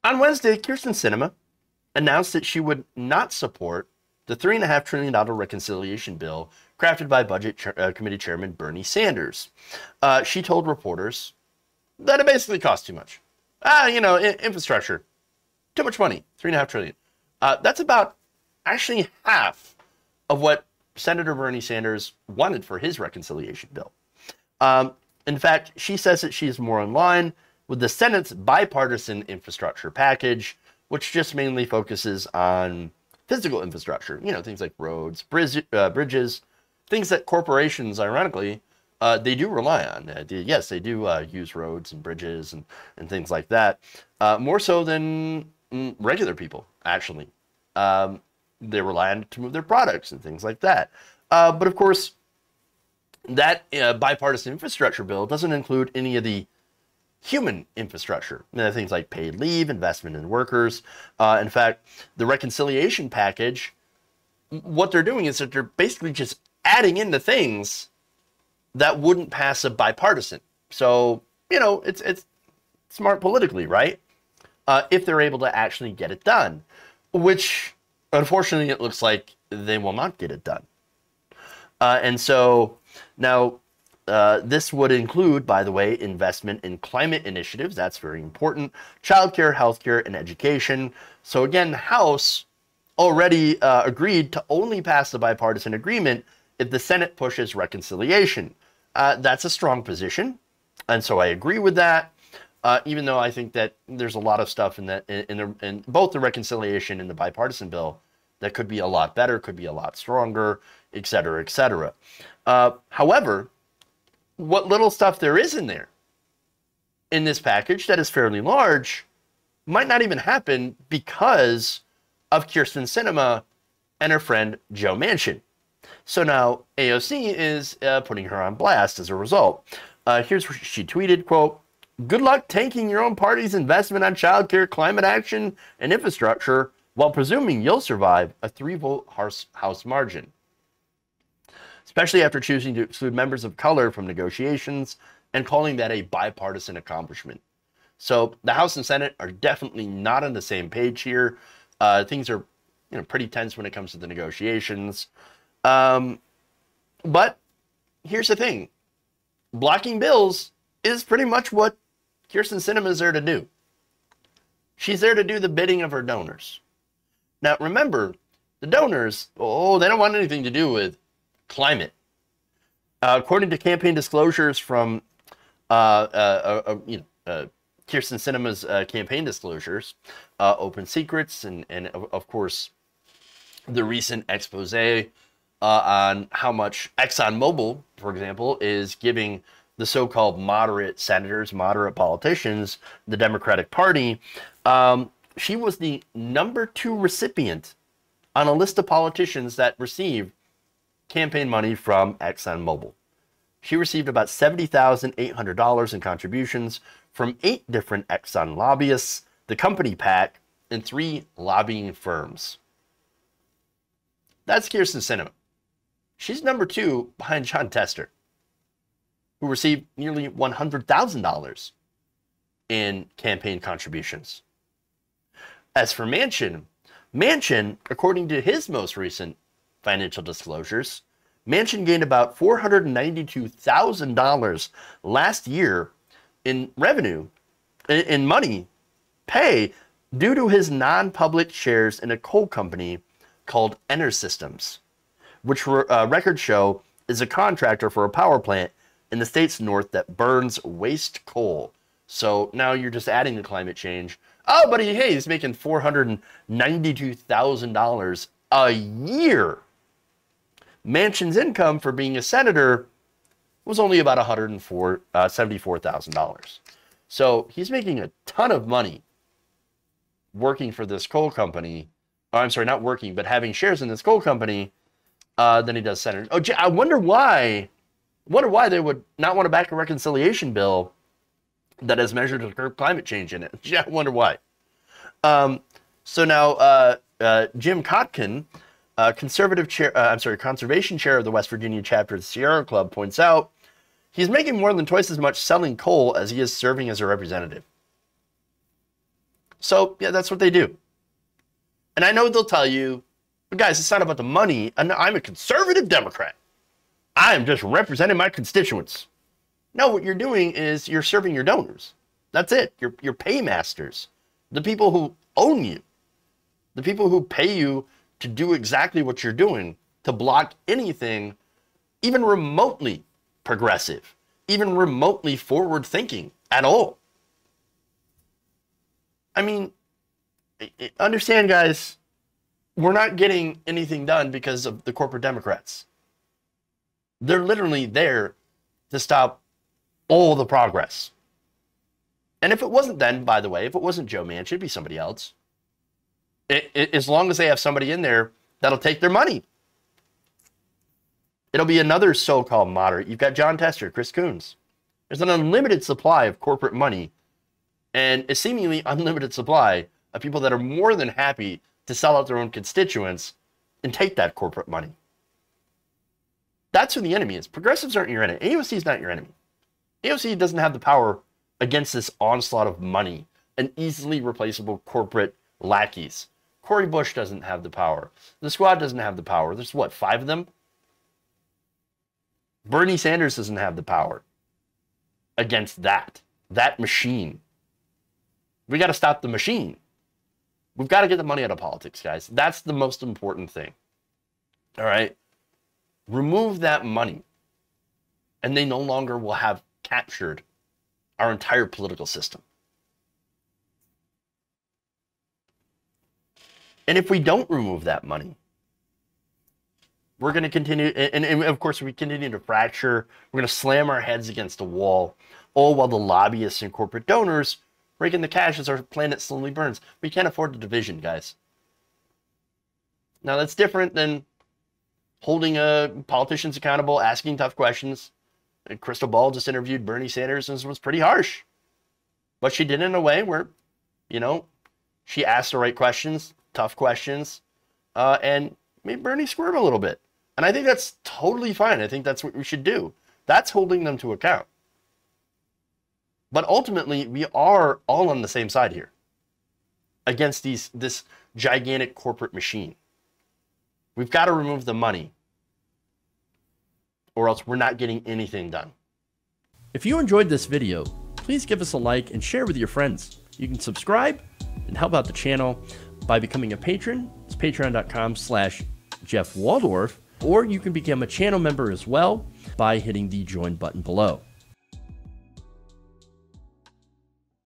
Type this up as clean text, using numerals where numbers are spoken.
On Wednesday, Kyrsten Sinema announced that she would not support the $3.5 trillion reconciliation bill crafted by Budget Committee Chairman Bernie Sanders. She told reporters that it basically costs too much. Infrastructure, too much money, $3.5 trillion. That's about actually half of what Senator Bernie Sanders wanted for his reconciliation bill. In fact, she says that she is more in line with the Senate's bipartisan infrastructure package, which just mainly focuses on physical infrastructure, things like roads, bridges, things that corporations, ironically, they do rely on. Yes, they do use roads and bridges and things like that, more so than regular people, actually. They rely on it to move their products and things like that. But of course, that bipartisan infrastructure bill doesn't include any of the human infrastructure, things like paid leave, investment in workers. In fact, the reconciliation package, what they're doing is that they're basically just adding in the things that wouldn't pass a bipartisan. So, it's smart politically, right? If they're able to actually get it done, which unfortunately it looks like they will not get it done. And so now this would include, by the way, investment in climate initiatives. That's very important. Childcare, healthcare, and education. So again, the House already agreed to only pass the bipartisan agreement if the Senate pushes reconciliation. That's a strong position, and so I agree with that. Even though I think that there's a lot of stuff in both the reconciliation and the bipartisan bill that could be a lot better, could be a lot stronger, et cetera, et cetera. However, what little stuff there is in there in this package that is fairly large might not even happen because of Kyrsten Sinema and her friend Joe Manchin. So now AOC is putting her on blast as a result. Here's what she tweeted, quote, "Good luck tanking your own party's investment on childcare, climate action, and infrastructure while presuming you'll survive a 3-vote House margin, especially after choosing to exclude members of color from negotiations and calling that a bipartisan accomplishment." So the House and Senate are definitely not on the same page here. Things are pretty tense when it comes to the negotiations. But here's the thing. Blocking bills is pretty much what Kyrsten Sinema is there to do. She's there to do the bidding of her donors. Now, remember, the donors, they don't want anything to do with climate. According to campaign disclosures from Kyrsten Sinema's campaign disclosures, open secrets, and of course, the recent expose on how much ExxonMobil, for example, is giving the so-called moderate senators, moderate politicians, the Democratic Party. She was the #2 recipient on a list of politicians that received campaign money from ExxonMobil. She received about $70,800 in contributions from 8 different Exxon lobbyists, the company PAC, and 3 lobbying firms. That's Kyrsten Sinema. She's #2 behind John Tester, who received nearly $100,000 in campaign contributions. As for Manchin, according to his most recent financial disclosures, Manchin gained about $492,000 last year in revenue, in money, pay, due to his non-public shares in a coal company called EnerSystems, which records show is a contractor for a power plant in the state's north that burns waste coal. So now you're just adding the climate change. Oh, but he's making $492,000 a year. Manchin's income for being a senator was only about $74,000. So he's making a ton of money working for this coal company. Oh, I'm sorry, not working, but having shares in this coal company than he does senator. Oh, I wonder why they would not want to back a reconciliation bill that has measures to curb climate change in it. Yeah, I wonder why. So now Jim Kotkin, conservation chair of the West Virginia chapter of the Sierra Club, points out he's making more than twice as much selling coal as he is serving as a representative. So, yeah, that's what they do. And I know they'll tell you, but guys, it's not about the money. And I'm a conservative Democrat. I am just representing my constituents. No, what you're doing is you're serving your donors. That's it. Your paymasters, the people who own you, the people who pay you to do exactly what you're doing, to block anything even remotely progressive, even remotely forward thinking at all. I mean, understand, guys, we're not getting anything done because of the corporate Democrats. They're literally there to stop all the progress. And if it wasn't then, by the way, if it wasn't Joe Manchin, it'd be somebody else. As long as they have somebody in there that'll take their money. It'll be another so-called moderate. You've got John Tester, Chris Coons. There's an unlimited supply of corporate money and a seemingly unlimited supply of people that are more than happy to sell out their own constituents and take that corporate money. That's who the enemy is. Progressives aren't your enemy. AOC is not your enemy. AOC doesn't have the power against this onslaught of money and easily replaceable corporate lackeys. Cori Bush doesn't have the power. The squad doesn't have the power. There's what, 5 of them? Bernie Sanders doesn't have the power against that machine. We got to stop the machine. We've got to get the money out of politics, guys. That's the most important thing. All right? Remove that money, and they no longer will have captured our entire political system. And if we don't remove that money, we're going to continue, and of course, we continue to fracture. We're going to slam our heads against a wall, all while the lobbyists and corporate donors rake in the cash as our planet slowly burns. We can't afford the division, guys. Now, that's different than holding politicians accountable, asking tough questions. Crystal Ball just interviewed Bernie Sanders and was pretty harsh. But she did it in a way where, you know, she asked the right questions, tough questions, and made Bernie squirm a little bit. And I think that's totally fine. I think that's what we should do. That's holding them to account. But ultimately, we are all on the same side here against this gigantic corporate machine. We've got to remove the money, or else we're not getting anything done. If you enjoyed this video, please give us a like and share with your friends. You can subscribe and help out the channel by becoming a patron. It's patreon.com/Jeff Waldorf, or you can become a channel member as well by hitting the join button below.